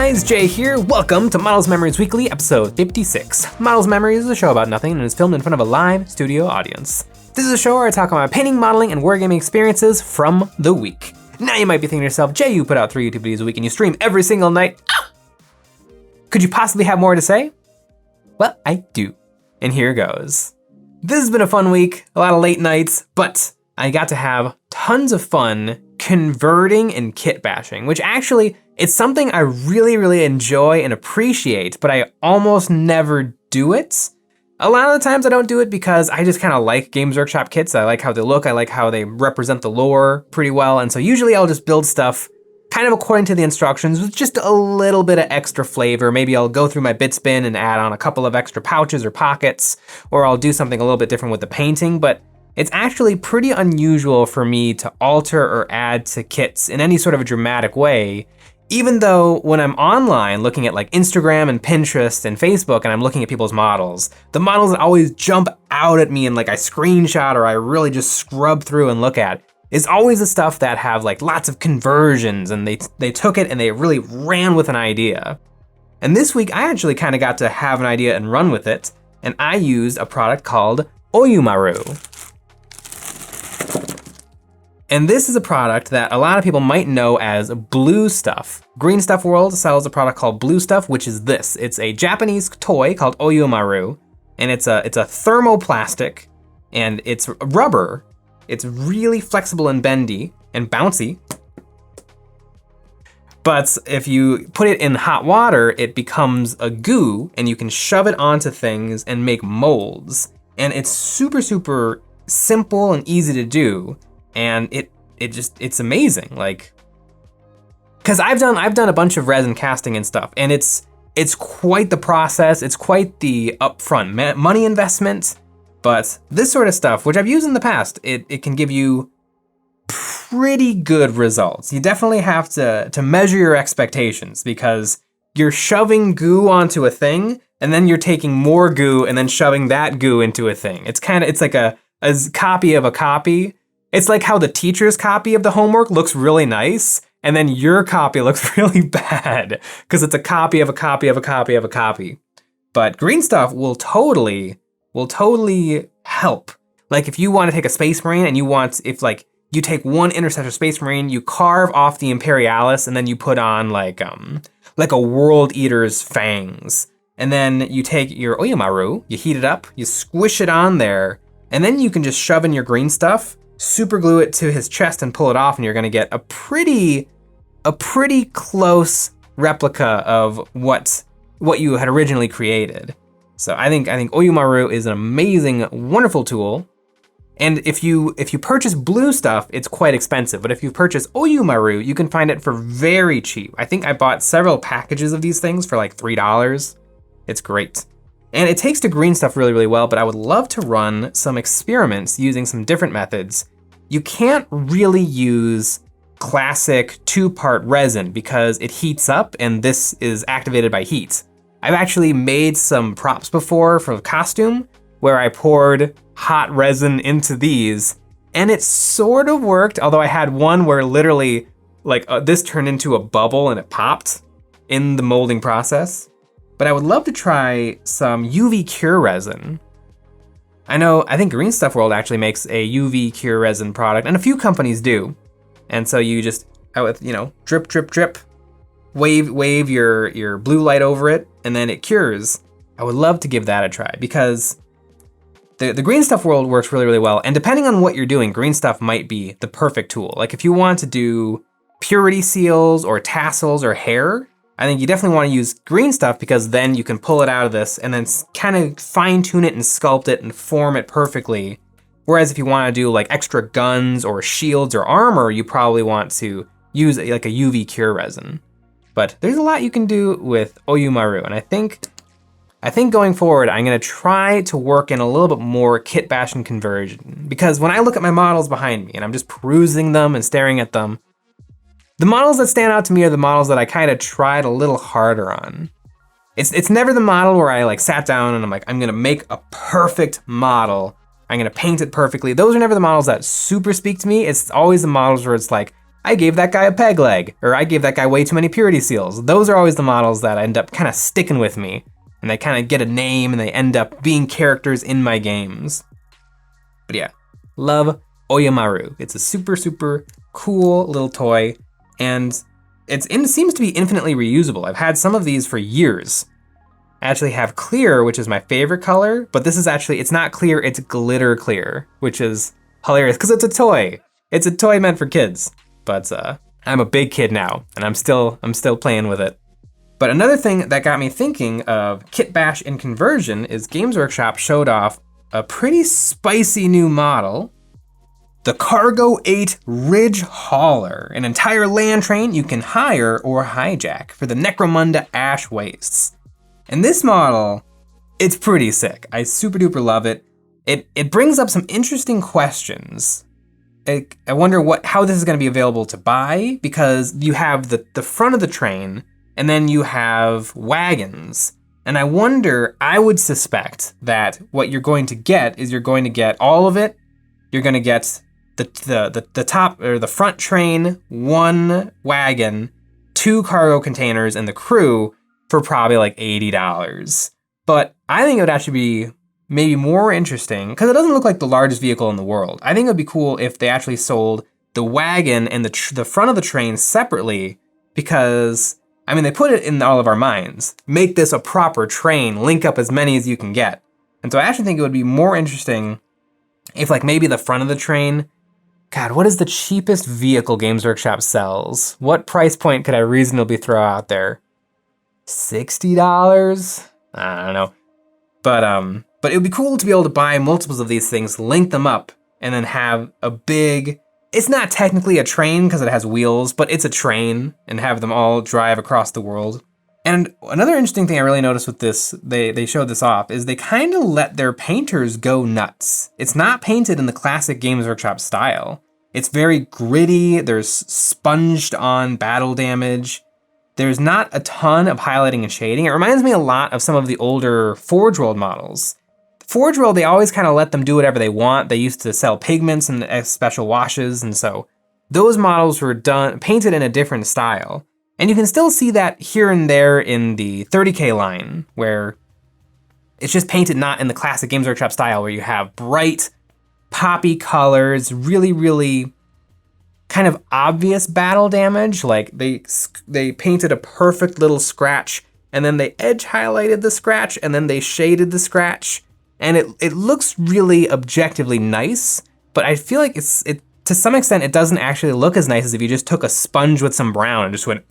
guys, Jay here. Welcome to Models Memories Weekly, episode 56. Models Memories is a show about nothing and is filmed in front of a live studio audience. This is a show where I talk about my painting, modeling, and wargaming experiences from the week. Now you might be thinking to yourself, Jay, you put out 3 YouTube videos a week and you stream every single night. Could you possibly have more to say? Well, I do. And here goes. This has been a fun week, a lot of late nights, but I got to have tons of fun converting and kit bashing, which actually, it's something I really enjoy and appreciate, but I almost never do it. A lot of the times I don't do it because I just kind of like Games Workshop kits. I like how they look, I like how they represent the lore pretty well, and so usually I'll just build stuff kind of according to the instructions with just a little bit of extra flavor. Maybe I'll go through my bit bin and add on a couple of extra pouches or pockets, or I'll do something a little bit different with the painting, but it's actually pretty unusual for me to alter or add to kits in any sort of a dramatic way, even though when I'm online looking at like Instagram and Pinterest and Facebook and I'm looking at people's models, the models that always jump out at me and like I screenshot or I really just scrub through and look at is always the stuff that have like lots of conversions and they took it and they really ran with an idea. And this week I actually kind of got to have an idea and run with it, and I used a product called Oyumaru. And this is a product that a lot of people might know as Blue Stuff. Green Stuff World sells a product called Blue Stuff, which is this. It's a Japanese toy called Oyumaru, and it's a thermoplastic, and it's rubber. It's really flexible and bendy and bouncy. But if you put it in hot water, it becomes a goo, and you can shove it onto things and make molds. And it's super simple and easy to do. And it's amazing, like, cause I've done a bunch of resin casting and stuff, and it's quite the process, it's quite the upfront money investment, but this sort of stuff, which I've used in the past, it can give you pretty good results. You definitely have to measure your expectations, because you're shoving goo onto a thing, and then you're taking more goo and then shoving that goo into a thing. It's like a copy of a copy. It's like how the teacher's copy of the homework looks really nice, and then your copy looks really bad, because it's a copy of a copy of a copy of a copy. But Green Stuff will totally help. Like if you want to take a Space Marine and you take one Interceptor Space Marine, you carve off the Imperialis, and then you put on like a World Eater's fangs. And then you take your Oyumaru, you heat it up, you squish it on there, and then you can just shove in your Green Stuff, super glue it to his chest and pull it off, and you're gonna get a pretty close replica of what you had originally created. So I think Oyumaru is an amazing, wonderful tool. And if you purchase Blue Stuff, it's quite expensive, but if you purchase Oyumaru, you can find it for very cheap. I think I bought several packages of these things for like $3. It's great. And it takes to Green Stuff really well, but I would love to run some experiments using some different methods. You can't really use classic 2-part resin because it heats up and this is activated by heat. I've actually made some props before for a costume where I poured hot resin into these, and it sort of worked, although I had one where literally this turned into a bubble and it popped in the molding process. But I would love to try some UV cure resin. I think Green Stuff World actually makes a UV cure resin product, and a few companies do. And so you just, drip, wave your blue light over it, and then it cures. I would love to give that a try, because the Green Stuff World works really well, and depending on what you're doing, Green Stuff might be the perfect tool. Like if you want to do purity seals or tassels or hair, I think you definitely want to use Green Stuff, because then you can pull it out of this and then kind of fine tune it and sculpt it and form it perfectly. Whereas if you want to do like extra guns or shields or armor, you probably want to use like a UV cure resin. But there's a lot you can do with Oyumaru, and I think going forward, I'm gonna try to work in a little bit more kit bash and conversion, because when I look at my models behind me and I'm just perusing them and staring at them, the models that stand out to me are the models that I kind of tried a little harder on. It's never the model where I like sat down and I'm like, I'm gonna make a perfect model. I'm gonna paint it perfectly. Those are never the models that super speak to me. It's always the models where it's like, I gave that guy a peg leg, or I gave that guy way too many purity seals. Those are always the models that end up kind of sticking with me, and they kind of get a name and they end up being characters in my games. But yeah, love Oyamaru. It's a super, super cool little toy, and it seems to be infinitely reusable. I've had some of these for years. I actually have clear, which is my favorite color, but this is actually, it's not clear, it's glitter clear, which is hilarious because it's a toy. It's a toy meant for kids, but I'm a big kid now, and I'm still playing with it. But another thing that got me thinking of kit bash and conversion is Games Workshop showed off a pretty spicy new model, the Cargo 8 Ridge Hauler, an entire land train you can hire or hijack for the Necromunda Ash Wastes. And this model, it's pretty sick. I super duper love it. It brings up some interesting questions. I wonder how this is gonna be available to buy, because you have the front of the train, and then you have wagons. And I wonder, I would suspect that what you're going to get is you're going to get all of it. You're gonna get the top, or the front train, 1 wagon, 2 cargo containers, and the crew for probably like $80. But I think it would actually be maybe more interesting, because it doesn't look like the largest vehicle in the world. I think it would be cool if they actually sold the wagon and the front of the train separately, because, I mean, they put it in all of our minds. Make this a proper train, link up as many as you can get. And so I actually think it would be more interesting if, like, maybe the front of the train, God, what is the cheapest vehicle Games Workshop sells? What price point could I reasonably throw out there? $60? I don't know. But it would be cool to be able to buy multiples of these things, link them up, and then have a big, it's not technically a train because it has wheels, but it's a train, and have them all drive across the world. And another interesting thing I really noticed with this, they showed this off, is they kind of let their painters go nuts. It's not painted in the classic Games Workshop style. It's very gritty, there's sponged on battle damage. There's not a ton of highlighting and shading. It reminds me a lot of some of the older Forge World models. Forge World, they always kind of let them do whatever they want. They used to sell pigments and special washes, and so those models were painted in a different style. And you can still see that here and there in the 30K line, where it's just painted not in the classic Games Workshop style, where you have bright, poppy colors, really, really kind of obvious battle damage. Like they painted a perfect little scratch, and then they edge highlighted the scratch, and then they shaded the scratch, and it looks really objectively nice. But I feel like it to some extent it doesn't actually look as nice as if you just took a sponge with some brown and just went.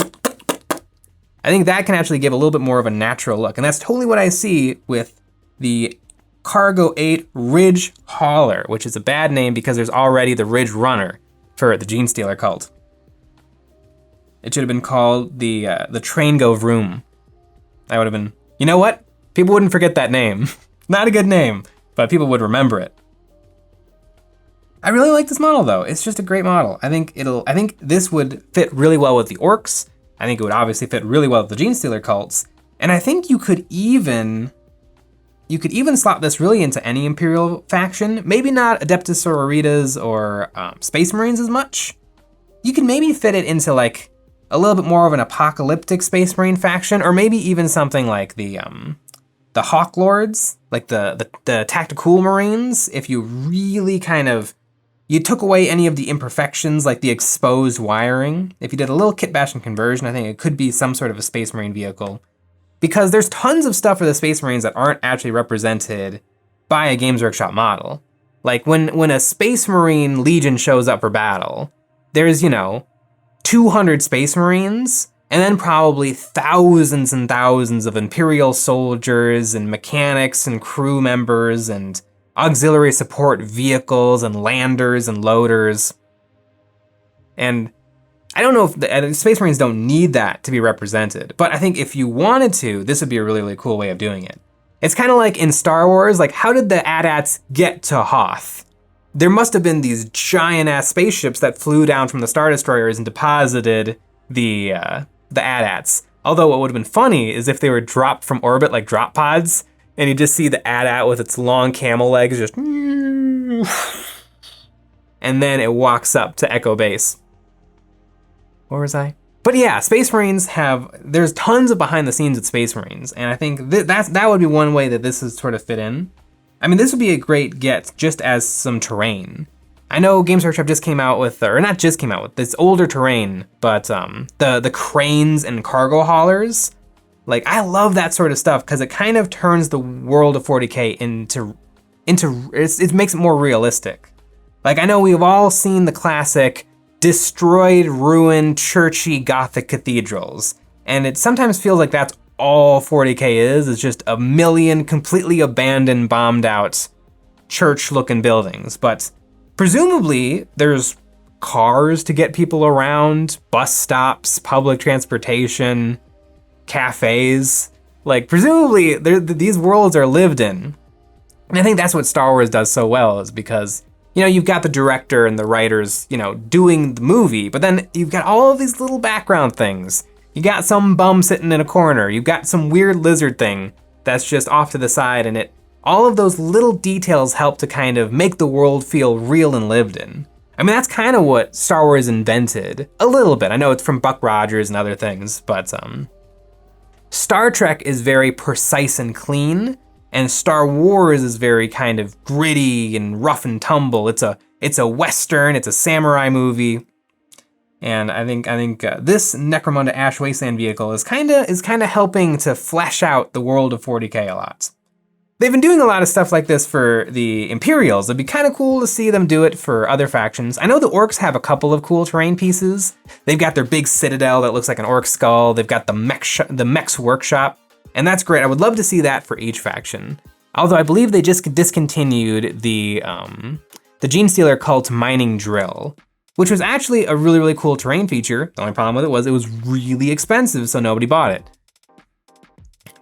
I think that can actually give a little bit more of a natural look, and that's totally what I see with the Cargo 8 Ridge Hauler, which is a bad name because there's already the Ridge Runner for the Gene Stealer cult. It should have been called the Train Go Vroom. That would have been, you know what? People wouldn't forget that name. Not a good name, but people would remember it. I really like this model though. It's just a great model. I think this would fit really well with the orcs. I think it would obviously fit really well with the Gene Stealer cults. And I think you could even slot this really into any Imperial faction. Maybe not Adeptus Sororitas or Space Marines as much. You can maybe fit it into like a little bit more of an apocalyptic Space Marine faction, or maybe even something like the Hawk Lords, like the Tactical Marines. If you really you took away any of the imperfections, like the exposed wiring. If you did a little kit bash and conversion, I think it could be some sort of a Space Marine vehicle. Because there's tons of stuff for the Space Marines that aren't actually represented by a Games Workshop model. Like when a Space Marine Legion shows up for battle, there's, 200 Space Marines, and then probably thousands and thousands of Imperial soldiers and mechanics and crew members and auxiliary support vehicles and landers and loaders. And I don't know if the Space Marines don't need that to be represented, but I think if you wanted to, this would be a really, really cool way of doing it. It's kind of like in Star Wars, like how did the AT-ATs get to Hoth? There must have been these giant ass spaceships that flew down from the Star Destroyers and deposited the AT-ATs. Although what would have been funny is if they were dropped from orbit like drop pods, and you just see the AT-AT with its long camel legs just, and then it walks up to Echo Base. Where was I? But yeah, Space Marines there's tons of behind the scenes at Space Marines, and I think that would be one way that this is sort of fit in. I mean, this would be a great get just as some terrain. I know Games Workshop just came out with, or not just came out with, this older terrain, but the cranes and cargo haulers, like I love that sort of stuff because it kind of turns the world of 40K it makes it more realistic. Like I know we've all seen the classic destroyed, ruined, churchy Gothic cathedrals, and it sometimes feels like that's all 40K is just a million completely abandoned, bombed out church-looking buildings, but presumably, there's cars to get people around, bus stops, public transportation, cafes. Like, presumably, these worlds are lived in. And I think that's what Star Wars does so well, is because, you know, you've got the director and the writers, you know, doing the movie, but then you've got all of these little background things. You got some bum sitting in a corner. You've got some weird lizard thing that's just off to the side, and all of those little details help to kind of make the world feel real and lived in. I mean, that's kind of what Star Wars invented, a little bit. I know it's from Buck Rogers and other things, but Star Trek is very precise and clean, and Star Wars is very kind of gritty and rough and tumble. It's a Western, it's a samurai movie. And I think this Necromunda Ash Wasteland vehicle is kind of helping to flesh out the world of 40K a lot. They've been doing a lot of stuff like this for the Imperials. It'd be kind of cool to see them do it for other factions. I know the Orcs have a couple of cool terrain pieces. They've got their big citadel that looks like an orc skull. They've got the mech's workshop, and that's great. I would love to see that for each faction. Although I believe they just discontinued the Genestealer Cult mining drill, which was actually a really, really cool terrain feature. The only problem with it was really expensive, so nobody bought it.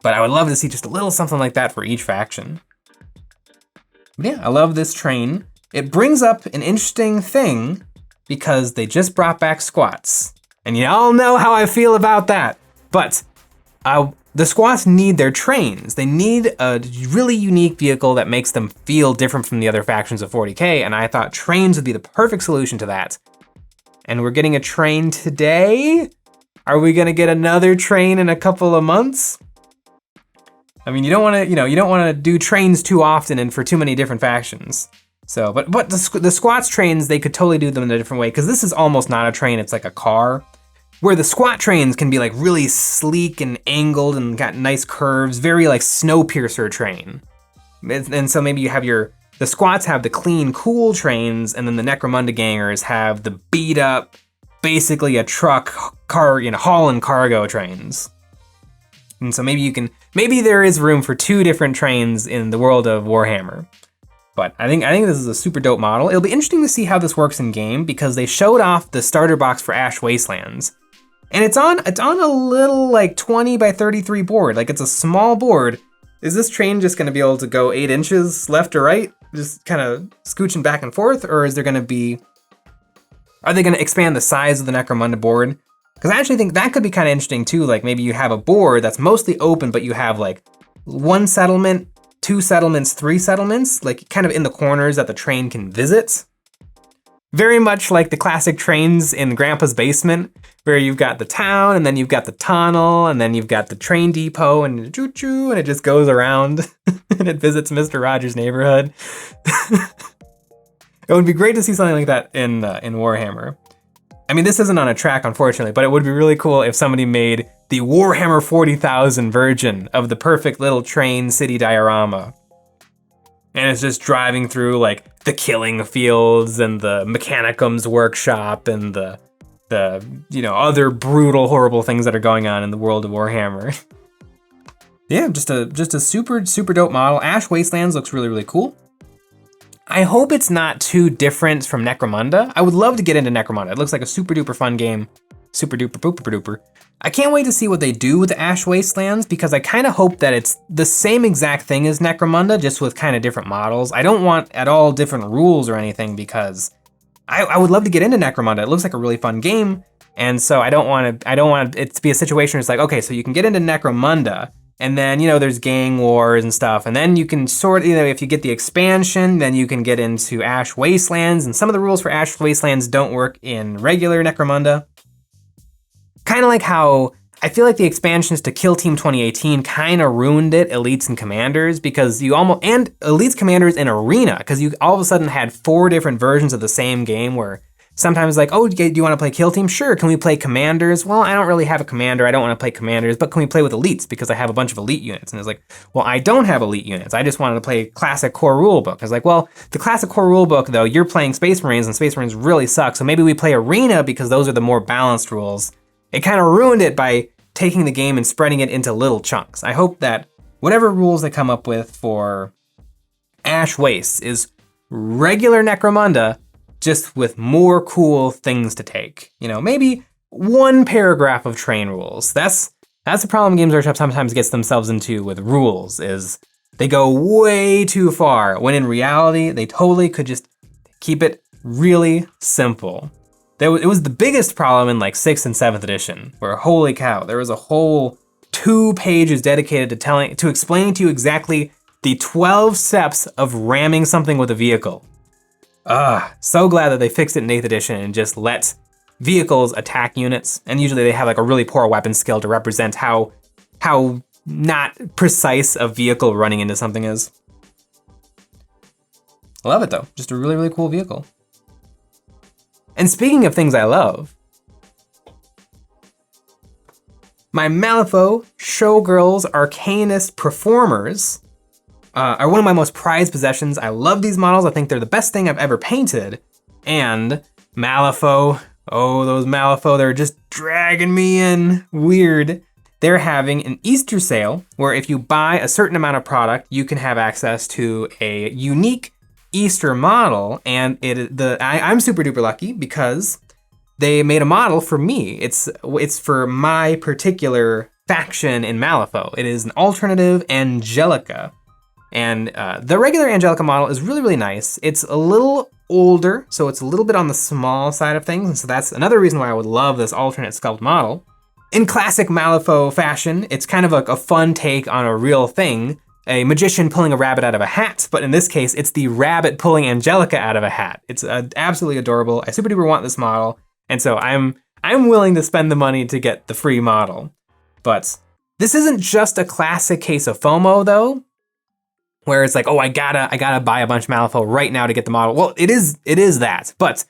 But I would love to see just a little something like that for each faction. But yeah, I love this train. It brings up an interesting thing because they just brought back squats. And you all know how I feel about that. But the squats need their trains. They need a really unique vehicle that makes them feel different from the other factions of 40K, and I thought trains would be the perfect solution to that. And we're getting a train today? Are we gonna get another train in a couple of months? I mean, you don't want to do trains too often and for too many different factions. So, but the squats trains, they could totally do them in a different way, because this is almost not a train, it's like a car. Where the squat trains can be like really sleek and angled and got nice curves, very like Snowpiercer train. And so maybe you have the squats have the clean, cool trains, and then the Necromunda gangers have the beat up, basically a truck, hauling cargo trains. And so maybe there is room for two different trains in the world of Warhammer. But I think this is a super dope model. It'll be interesting to see how this works in game, because they showed off the starter box for Ash Wastelands. And it's on a little like 20 by 33 board. Like, it's a small board. Is this train just gonna be able to go 8 inches left or right? Just kind of scooching back and forth? Or are they gonna expand the size of the Necromunda board? Because I actually think that could be kind of interesting too. Like, maybe you have a board that's mostly open, but you have like 1 settlement, 2 settlements, 3 settlements, like kind of in the corners that the train can visit. Very much like the classic trains in Grandpa's basement, where you've got the town, and then you've got the tunnel, and then you've got the train depot, and choo-choo, and it just goes around, and it visits Mr. Rogers' neighborhood. It would be great to see something like that in Warhammer. I mean, this isn't on a track, unfortunately, but it would be really cool if somebody made the Warhammer 40,000 version of the perfect little train city diorama. And it's just driving through like the killing fields and the Mechanicum's workshop and the other brutal, horrible things that are going on in the world of Warhammer. Yeah, just a super, super dope model. Ash Wastelands looks really, really cool. I hope it's not too different from Necromunda. I would love to get into Necromunda. It looks like a super duper fun game. Super duper pooper duper. I can't wait to see what they do with the Ash Wastelands, because I kind of hope that it's the same exact thing as Necromunda, just with kind of different models. I don't want at all different rules or anything, because I would love to get into Necromunda. It looks like a really fun game, and so I don't want it to be a situation where it's like, okay, so you can get into Necromunda, and then, there's gang wars and stuff, and then you can if you get the expansion, then you can get into Ash Wastelands, and some of the rules for Ash Wastelands don't work in regular Necromunda. kind of like how I feel like the expansions to Kill Team 2018 kind of ruined it, Elites and Commanders, because and Elites, Commanders, and Arena, because you all of a sudden had 4 different versions of the same game where sometimes like, oh, do you want to play Kill Team? Sure. Can we play Commanders? Well, I don't really have a Commander. I don't want to play Commanders, but can we play with Elites? Because I have a bunch of Elite units. And it's like, well, I don't have Elite units. I just wanted to play Classic Core Rulebook. It's like, well, the Classic Core Rulebook, though, you're playing Space Marines, and Space Marines really suck. So maybe we play Arena because those are the more balanced rules. It kind of ruined it by taking the game and spreading it into little chunks. I hope that whatever rules they come up with for Ash Wastes is regular Necromunda, just with more cool things to take. You know, maybe 1 paragraph of train rules. That's the problem Games Workshop sometimes gets themselves into with rules, is they go way too far, when in reality, they totally could just keep it really simple. It was the biggest problem in like 6th and 7th edition, where holy cow, there was a whole 2 pages dedicated to explaining to you exactly the 12 steps of ramming something with a vehicle. So glad that they fixed it in 8th edition and just let vehicles attack units. And usually they have like a really poor weapon skill to represent how not precise a vehicle running into something is. I love it though, just a really, really cool vehicle. And speaking of things I love, my Malifaux Showgirls Arcanist Performers are one of my most prized possessions. I love these models. I think they're the best thing I've ever painted. And Malifaux, oh, those Malifaux, they're just dragging me in. Wyrd. They're having an Easter sale where if you buy a certain amount of product, you can have access to a unique Easter model, and I'm super duper lucky because they made a model for me. It's for my particular faction in Malifaux. It is an alternative Angelica, and the regular Angelica model is really, really nice. It's a little older, so it's a little bit on the small side of things, and so that's another reason why I would love this alternate sculpt model. In classic Malifaux fashion, it's kind of like a fun take on a real thing, a magician pulling a rabbit out of a hat, but in this case, it's the rabbit pulling Angelica out of a hat. It's absolutely adorable. I super duper want this model, and so I'm willing to spend the money to get the free model. But this isn't just a classic case of FOMO though, where it's like, oh, I gotta buy a bunch of Malifaux right now to get the model. Well, it is that, but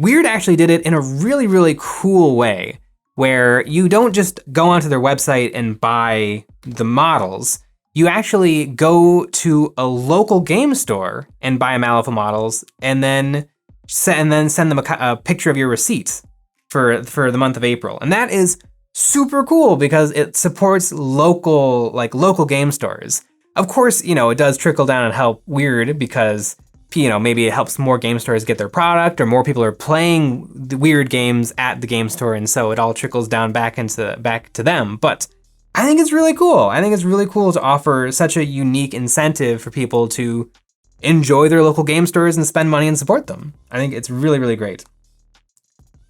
Wyrd actually did it in a really, really cool way, where you don't just go onto their website and buy the models. You actually go to a local game store and buy Malifaux models, and then send them a picture of your receipt for the month of April. And that is super cool because it supports local game stores. Of course, you know, it does trickle down and help Wyrd because, you know, maybe it helps more game stores get their product, or more people are playing the Wyrd games at the game store, and so it all trickles down back to them. But I think it's really cool. I think it's really cool to offer such a unique incentive for people to enjoy their local game stores and spend money and support them. I think it's really, really great.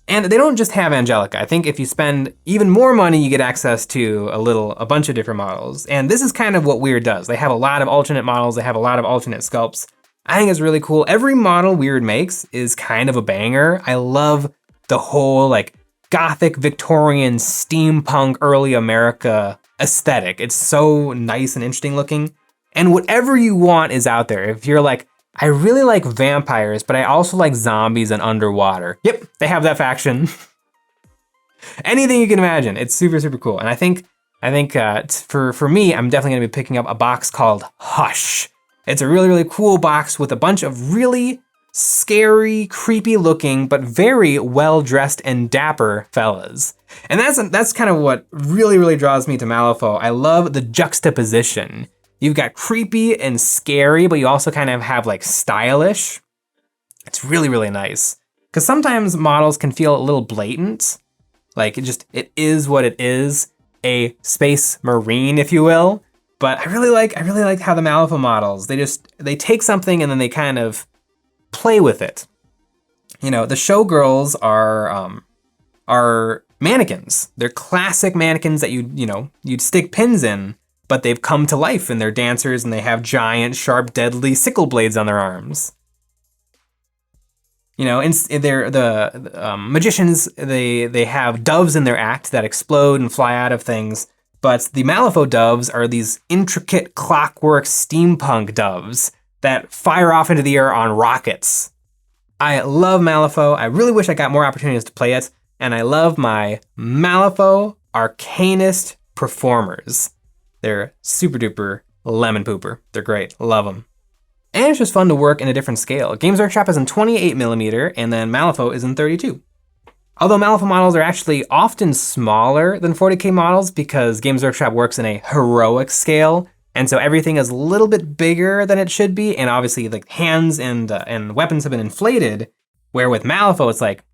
And they don't just have Angelica. I think if you spend even more money, you get access to a bunch of different models. And this is kind of what Wyrd does. They have a lot of alternate models. They have a lot of alternate sculpts. I think it's really cool. Every model Wyrd makes is kind of a banger. I love the whole like Gothic, Victorian, steampunk, early America aesthetic. It's so nice and interesting looking. And whatever you want is out there. If you're like, I really like vampires, but I also like zombies and underwater. Yep, they have that faction. Anything you can imagine. It's super, super cool. And I think for me, I'm definitely gonna be picking up a box called Hush. It's a really, really cool box with a bunch of really scary, creepy looking, but very well-dressed and dapper fellas. And that's kind of what really, really draws me to Malifaux. I love the juxtaposition. You've got creepy and scary, but you also kind of have like stylish. It's really, really nice. Because sometimes models can feel a little blatant. Like it is what it is, a space marine, if you will. But I really like how the Malifaux models, they take something and then they kind of play with it. You know, the showgirls are mannequins. They're classic mannequins that you'd stick pins in, but they've come to life and they're dancers and they have giant, sharp, deadly sickle blades on their arms. You know, they're the magicians, they have doves in their act that explode and fly out of things, but the Malifaux doves are these intricate clockwork steampunk doves that fire off into the air on rockets. I love Malifaux. I really wish I got more opportunities to play it, and I love my Malifaux Arcanist performers. They're super duper lemon pooper. They're great, love them. And it's just fun to work in a different scale. Games Workshop is in 28mm, and then Malifaux is in 32. Although Malifaux models are actually often smaller than 40K models because Games Workshop works in a heroic scale, and so everything is a little bit bigger than it should be, and obviously like hands and weapons have been inflated, where with Malifaux it's like,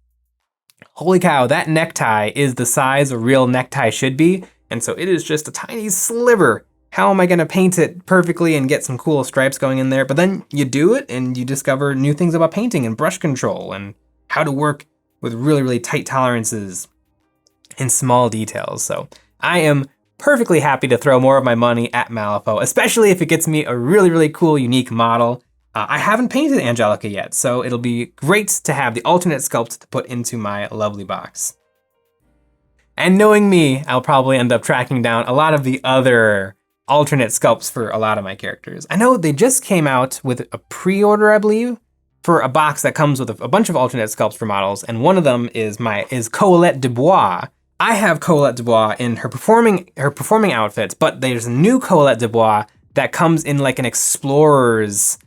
holy cow, that necktie is the size a real necktie should be, and so it is just a tiny sliver. How am I gonna paint it perfectly and get some cool stripes going in there? But then you do it and you discover new things about painting and brush control and how to work with really, really tight tolerances and small details. So I am perfectly happy to throw more of my money at Malifaux, especially if it gets me a really, really cool, unique model. I haven't painted Angelica yet, so it'll be great to have the alternate sculpt to put into my lovely box. And knowing me, I'll probably end up tracking down a lot of the other alternate sculpts for a lot of my characters. I know they just came out with a pre-order, I believe, for a box that comes with a bunch of alternate sculpts for models, and one of them is Colette Dubois. I have Colette Dubois in her performing outfits, but there's a new Colette Dubois that comes in like an explorer's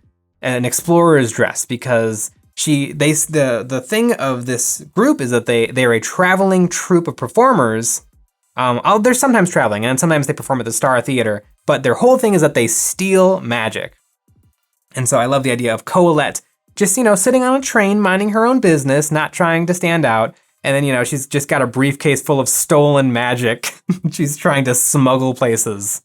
dress, because the thing of this group is that they're a traveling troupe of performers. They're sometimes traveling and sometimes they perform at the Star Theater, but their whole thing is that they steal magic. And so I love the idea of Colette just, sitting on a train, minding her own business, not trying to stand out. And then, she's just got a briefcase full of stolen magic. She's trying to smuggle places.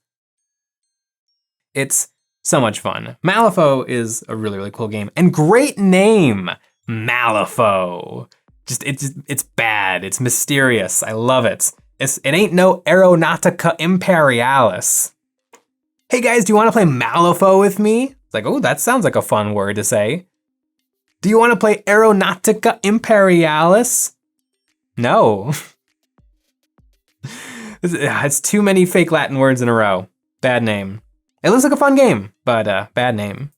It's so much fun. Malifaux is a really, really cool game, and great name, Malifaux. It's bad, it's mysterious, I love it. It ain't no Aeronautica Imperialis. Hey guys, do you wanna play Malifaux with me? It's like, oh, that sounds like a fun word to say. Do you wanna play Aeronautica Imperialis? No. It's too many fake Latin words in a row. Bad name. It looks like a fun game, but bad name.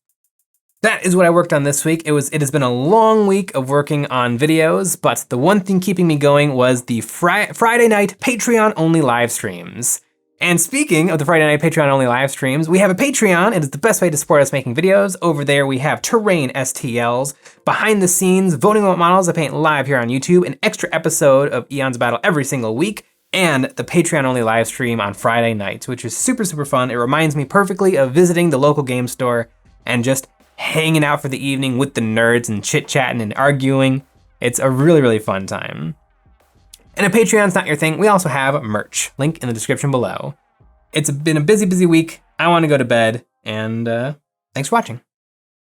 That is what I worked on this week. It has been a long week of working on videos, but the one thing keeping me going was the Friday night Patreon-only live streams. And speaking of the Friday night Patreon-only live streams, we have a Patreon. It is the best way to support us making videos. Over there, we have terrain STLs, behind the scenes, voting on what models I paint live here on YouTube, an extra episode of Eons of Battle every single week, and the Patreon-only live stream on Friday nights, which is super, super fun. It reminds me perfectly of visiting the local game store and just hanging out for the evening with the nerds and chit-chatting and arguing. It's a really, really fun time. And if Patreon's not your thing, we also have merch. Link in the description below. It's been a busy, busy week. I want to go to bed, and thanks for watching.